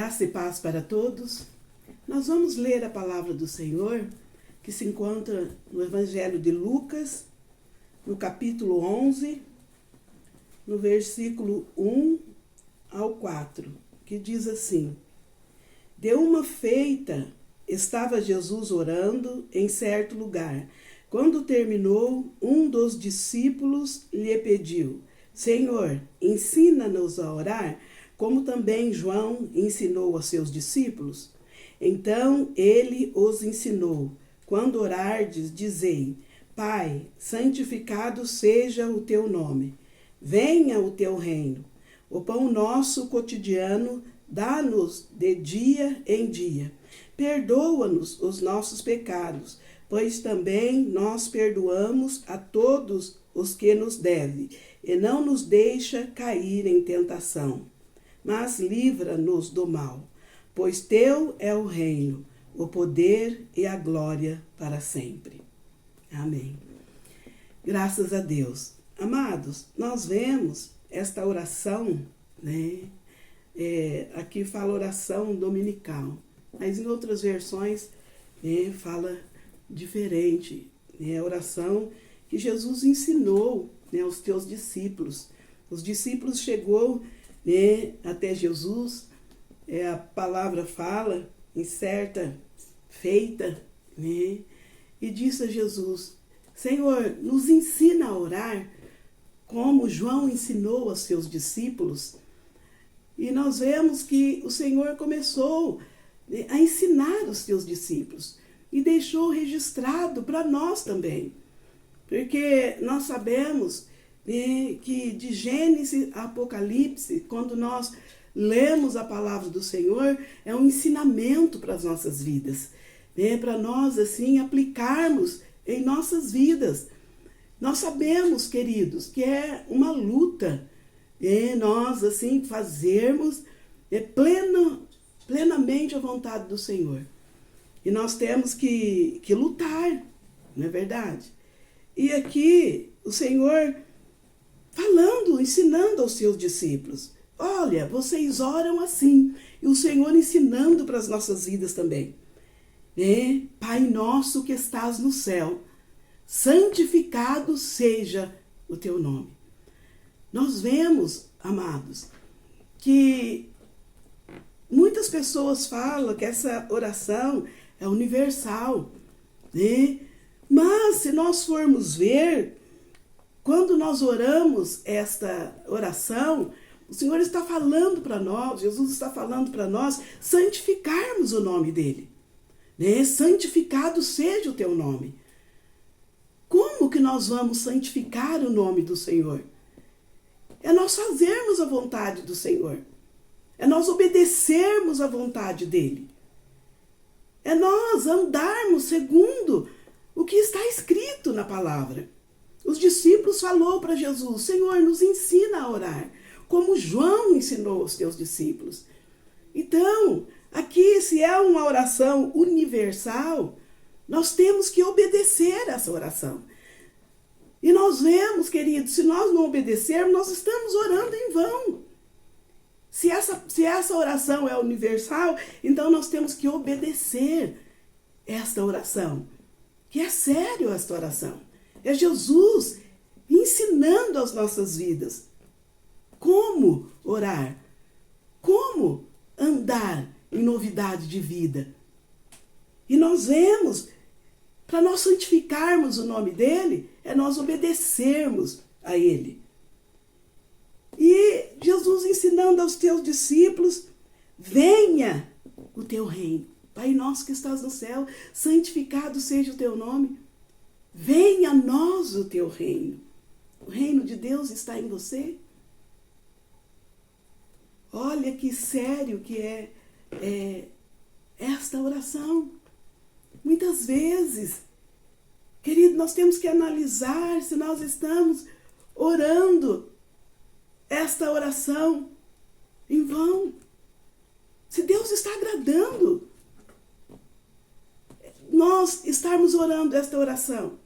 Graça e paz para todos. Nós vamos ler a palavra do Senhor, que se encontra no Evangelho de Lucas, no capítulo 11, no versículo 1 ao 4, que diz assim: De uma feita estava Jesus orando em certo lugar. Quando terminou, um dos discípulos lhe pediu: Senhor, ensina-nos a orar, como também João ensinou a seus discípulos. Então ele os ensinou: quando orardes, dizei: Pai, santificado seja o teu nome. Venha o teu reino. O pão nosso cotidiano dá-nos de dia em dia. Perdoa-nos os nossos pecados, pois também nós perdoamos a todos os que nos devem, e não nos deixa cair em tentação, mas livra-nos do mal, pois teu é o reino, o poder e a glória para sempre. Amém. Graças a Deus. Amados, nós vemos esta oração, né? Aqui fala oração dominical, mas em outras versões fala diferente. A oração que Jesus ensinou aos teus discípulos. Os discípulos chegou até Jesus, a palavra fala em certa feita, e disse a Jesus: Senhor, nos ensina a orar como João ensinou aos seus discípulos. E nós vemos que o Senhor começou a ensinar os seus discípulos e deixou registrado para nós também. Porque nós sabemos que de Gênesis a Apocalipse, quando nós lemos a palavra do Senhor, é um ensinamento para as nossas vidas, para nós assim aplicarmos em nossas vidas. Nós sabemos, queridos, que é uma luta, nós assim fazermos plenamente a vontade do Senhor. E nós temos que lutar, não é verdade? E aqui o Senhor falando, ensinando aos seus discípulos: olha, vocês oram assim. E o Senhor ensinando para as nossas vidas também. Pai nosso que estás no céu, santificado seja o teu nome. Nós vemos, amados, que muitas pessoas falam que essa oração é universal, Mas se nós formos ver, quando nós oramos esta oração, o Senhor está falando para nós, Jesus está falando para nós, santificarmos o nome dele. Santificado seja o teu nome. Como que nós vamos santificar o nome do Senhor? É nós fazermos a vontade do Senhor. É nós obedecermos a vontade dele. É nós andarmos segundo o que está escrito na palavra. Os discípulos falaram para Jesus: Senhor, nos ensina a orar, como João ensinou aos teus discípulos. Então, aqui, se é uma oração universal, nós temos que obedecer essa oração. E nós vemos, queridos, se nós não obedecermos, nós estamos orando em vão. Se essa oração é universal, então nós temos que obedecer esta oração. Que é sério esta oração. É Jesus ensinando as nossas vidas como orar, como andar em novidade de vida. E nós vemos, para nós santificarmos o nome dele, é nós obedecermos a ele. E Jesus ensinando aos teus discípulos: venha o teu reino. Pai nosso que estás no céu, santificado seja o teu nome. Venha a nós o teu reino. O reino de Deus está em você. Olha que sério que é esta oração. Muitas vezes, querido, nós temos que analisar se nós estamos orando esta oração em vão. Se Deus está agradando nós estarmos orando esta oração.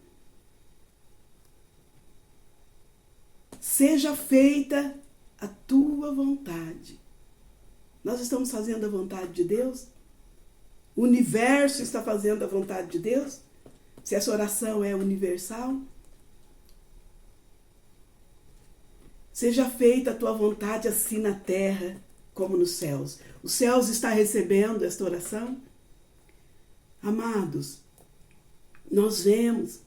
Seja feita a tua vontade. Nós estamos fazendo a vontade de Deus? O universo está fazendo a vontade de Deus? Se essa oração é universal? Seja feita a tua vontade assim na terra como nos céus. Os céus está recebendo esta oração? Amados, nós vemos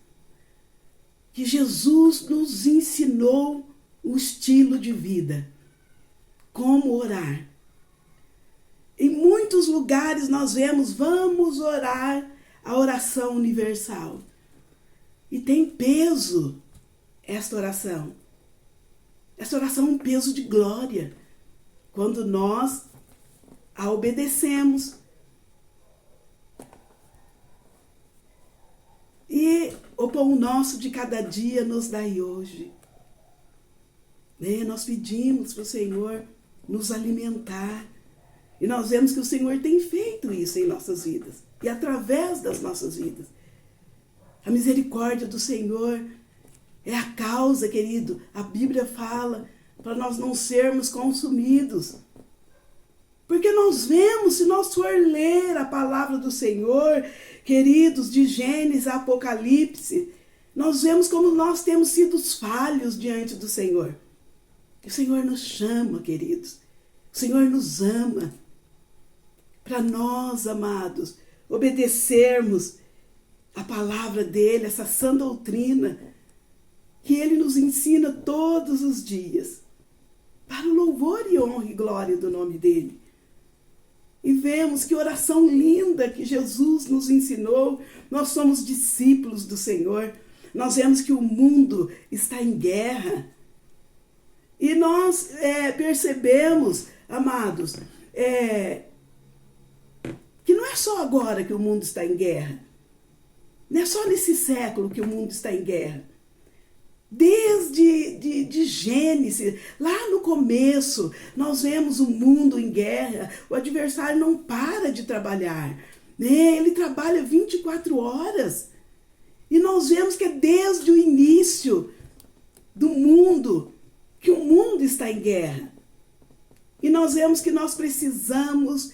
que Jesus nos ensinou o estilo de vida, como orar. Em muitos lugares nós vemos, vamos orar a oração universal. E tem peso esta oração. Essa oração é um peso de glória. Quando nós a obedecemos. E o pão nosso de cada dia nos dai hoje. Nós pedimos para o Senhor nos alimentar. E nós vemos que o Senhor tem feito isso em nossas vidas. E através das nossas vidas. A misericórdia do Senhor é a causa, querido. A Bíblia fala para nós não sermos consumidos. Porque nós vemos, se nós for ler a palavra do Senhor, queridos, de Gênesis a Apocalipse, nós vemos como nós temos sido falhos diante do Senhor. O Senhor nos chama, queridos. O Senhor nos ama. Para nós, amados, obedecermos a palavra dele, essa sã doutrina, que ele nos ensina todos os dias, para o louvor e honra e glória do nome dele. E vemos que oração linda que Jesus nos ensinou. Nós somos discípulos do Senhor. Nós vemos que o mundo está em guerra. E nós percebemos, amados, que não é só agora que o mundo está em guerra. Não é só nesse século que o mundo está em guerra. Desde de Gênesis, lá no começo, nós vemos o mundo em guerra. O adversário não para de trabalhar. Ele trabalha 24 horas. E nós vemos que é desde o início do mundo que o mundo está em guerra. E nós vemos que nós precisamos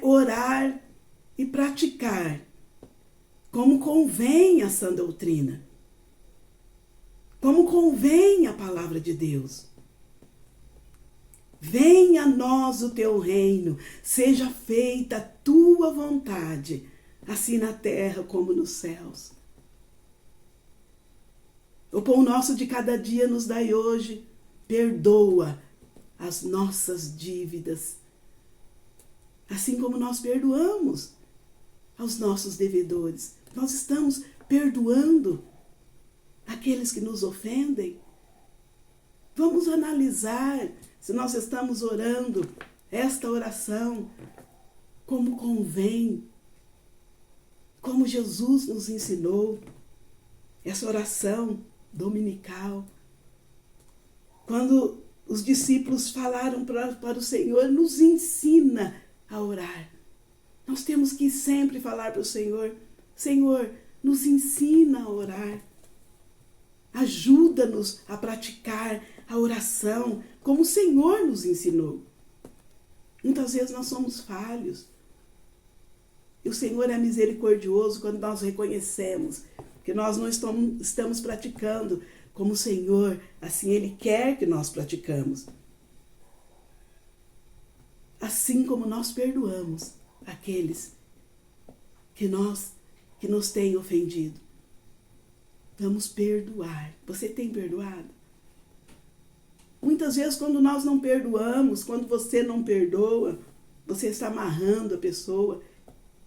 orar e praticar como convém a sã doutrina. Como convém a palavra de Deus. Venha a nós o teu reino, seja feita a tua vontade, assim na terra como nos céus. O pão nosso de cada dia nos dai hoje, perdoa as nossas dívidas, assim como nós perdoamos aos nossos devedores. Nós estamos perdoando aqueles que nos ofendem. Vamos analisar se nós estamos orando esta oração como convém, como Jesus nos ensinou, essa oração dominical. Quando os discípulos falaram para o Senhor, nos ensina a orar. Nós temos que sempre falar para o Senhor, Senhor, nos ensina a orar. Ajuda-nos a praticar a oração como o Senhor nos ensinou. Muitas vezes nós somos falhos. E o Senhor é misericordioso quando nós reconhecemos que nós não estamos praticando como o Senhor, assim Ele quer que nós praticamos. Assim como nós perdoamos aqueles que nos têm ofendido. Vamos perdoar. Você tem perdoado? Muitas vezes quando nós não perdoamos, quando você não perdoa, você está amarrando a pessoa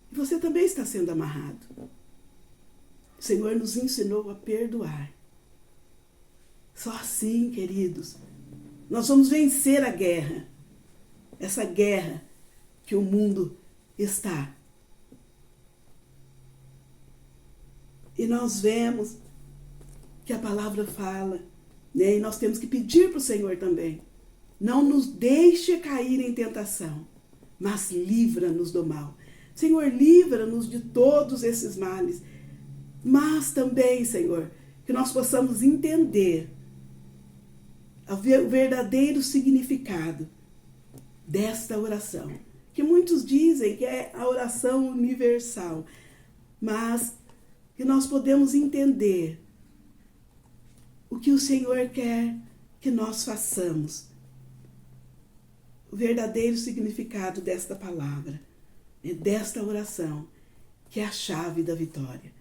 e você também está sendo amarrado. O Senhor nos ensinou a perdoar. Só assim, queridos, nós vamos vencer a guerra. Essa guerra que o mundo está. E nós vemos que a palavra fala, e nós temos que pedir para o Senhor também. Não nos deixe cair em tentação, mas livra-nos do mal. Senhor, livra-nos de todos esses males. Mas também, Senhor, que nós possamos entender o verdadeiro significado desta oração, que muitos dizem que é a oração universal, mas que nós podemos entender o que o Senhor quer que nós façamos. O verdadeiro significado desta palavra, desta oração, que é a chave da vitória.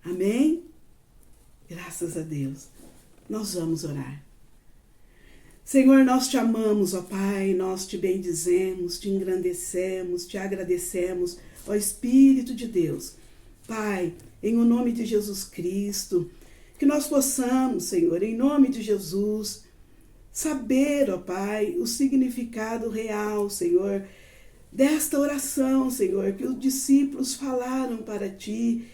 Amém? Graças a Deus. Nós vamos orar. Senhor, nós te amamos, ó Pai, nós te bendizemos, te engrandecemos, te agradecemos, ó Espírito de Deus. Pai, em o nome de Jesus Cristo, que nós possamos, Senhor, em nome de Jesus, saber, ó Pai, o significado real, Senhor, desta oração, Senhor, que os discípulos falaram para Ti.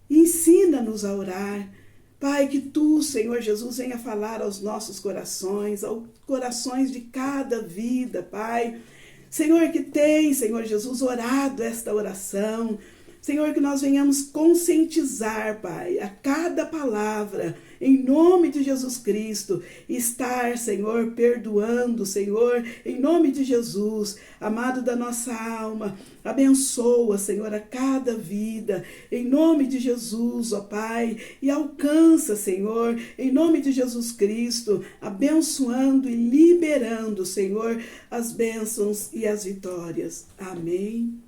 Ensina-nos a orar. Pai, que Tu, Senhor Jesus, venha falar aos nossos corações, aos corações de cada vida, Pai. Senhor, que tem, Senhor Jesus, orado esta oração. Senhor, que nós venhamos conscientizar, Pai, a cada palavra, em nome de Jesus Cristo, estar, Senhor, perdoando, Senhor, em nome de Jesus, amado da nossa alma, abençoa, Senhor, a cada vida, em nome de Jesus, ó Pai, e alcança, Senhor, em nome de Jesus Cristo, abençoando e liberando, Senhor, as bênçãos e as vitórias. Amém.